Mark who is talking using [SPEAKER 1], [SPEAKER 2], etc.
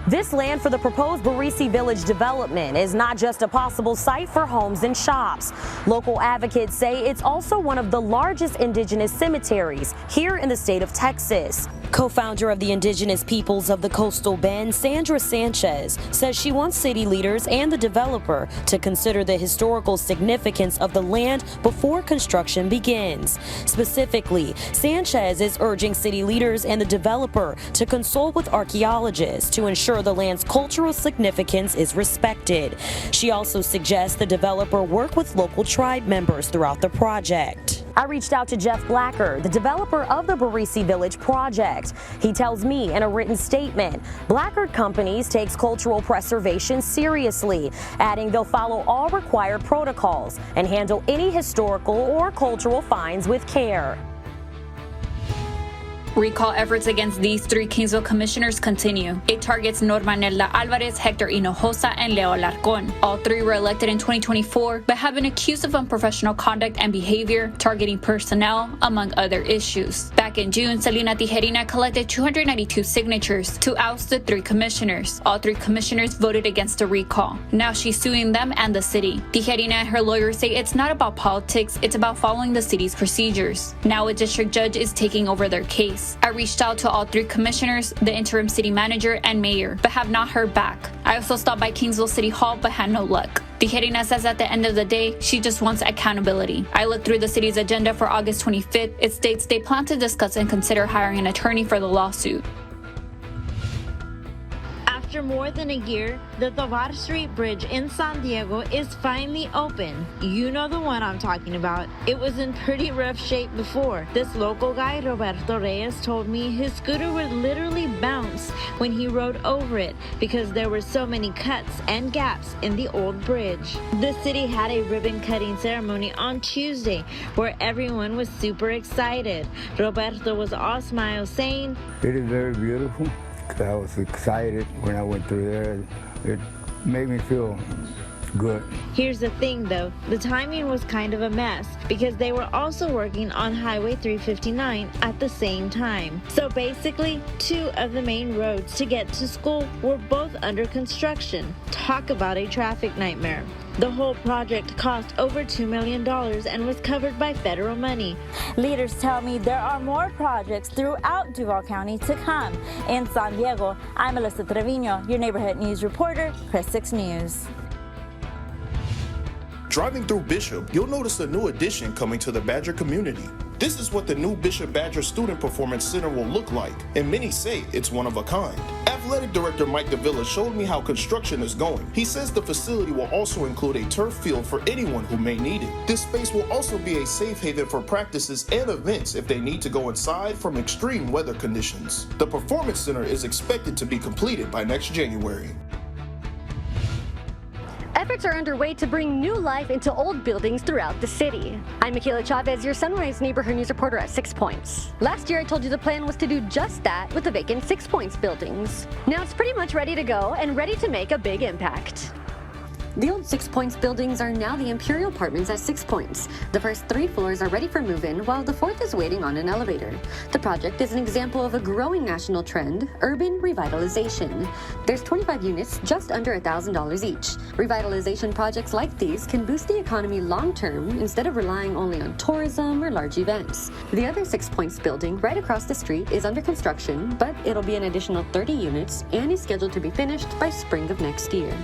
[SPEAKER 1] This land for the proposed Barisi Village development is not just a possible site for homes and shops. Local advocates say it's also one of the largest indigenous cemeteries here in the state of Texas. Co-founder of the Indigenous Peoples of the Coastal Bend, Sandra Sanchez, says she wants city leaders and the developer to consider the historical significance of the land before construction begins. Specifically, Sanchez is urging city leaders and the developer to consult with archaeologists to ensure the land's cultural significance is respected. She also suggests the developer work with local tribe members throughout the project. I reached out to Jeff Blacker, the developer of the Barisi Village project. He tells me in a written statement, Blacker Companies takes cultural preservation seriously, adding they'll follow all required protocols and handle any historical or cultural finds with care.
[SPEAKER 2] Recall efforts against these three Kingsville commissioners continue. It targets Norma Nelda Alvarez, Hector Hinojosa, and Leo Alarcón. All three were elected in 2024, but have been accused of unprofessional conduct and behavior, targeting personnel, among other issues. Back in June, Selena Tijerina collected 292 signatures to oust the three commissioners. All three commissioners voted against the recall. Now she's suing them and the city. Tijerina and her lawyers say it's not about politics, it's about following the city's procedures. Now a district judge is taking over their case. I reached out to all three commissioners, the interim city manager, and mayor, but have not heard back. I also stopped by Kingsville City Hall, but had no luck. Tijerina says at the end of the day, she just wants accountability. I looked through the city's agenda for August 25th. It states they plan to discuss and consider hiring an attorney for the lawsuit.
[SPEAKER 3] After more than a year, the Tovar Street Bridge in San Diego is finally open. You know the one I'm talking about. It was in pretty rough shape before. This local guy, Roberto Reyes, told me his scooter would literally bounce when he rode over it because there were so many cuts and gaps in the old bridge. The city had a ribbon-cutting ceremony on Tuesday where everyone was super excited. Roberto was all smiles, saying,
[SPEAKER 4] "It is very beautiful." I was excited when I went through there. It made me feel good.
[SPEAKER 3] Here's the thing though, the timing was kind of a mess because they were also working on Highway 359 at the same time. So basically, two of the main roads to get to school were both under construction. Talk about a traffic nightmare. The whole project cost over $2 million and was covered by federal money.
[SPEAKER 5] Leaders tell me there are more projects throughout Duval County to come. In San Diego, I'm Melissa Trevino, your neighborhood news reporter, Press 6 News.
[SPEAKER 6] Driving through Bishop, you'll notice a new addition coming to the Badger community. This is what the new Bishop Badger Student Performance Center will look like, and many say it's one of a kind. Athletic Director Mike Davila showed me how construction is going. He says the facility will also include a turf field for anyone who may need it. This space will also be a safe haven for practices and events if they need to go inside from extreme weather conditions. The Performance Center is expected to be completed by next January.
[SPEAKER 7] Efforts are underway to bring new life into old buildings throughout the city. I'm Michaela Chavez, your Sunrise Neighborhood News reporter at 6 Points. Last year I told you the plan was to do just that with the vacant 6 Points buildings. Now it's pretty much ready to go and ready to make a big impact.
[SPEAKER 8] The old 6 Points buildings are now the Imperial Apartments at 6 Points. The first 3 floors are ready for move-in, while the 4th is waiting on an elevator. The project is an example of a growing national trend, urban revitalization. There's 25 units, just under $1,000 each. Revitalization projects like these can boost the economy long-term instead of relying only on tourism or large events. The other 6 Points building right across the street is under construction, but it'll be an additional 30 units and is scheduled to be finished by spring of next year.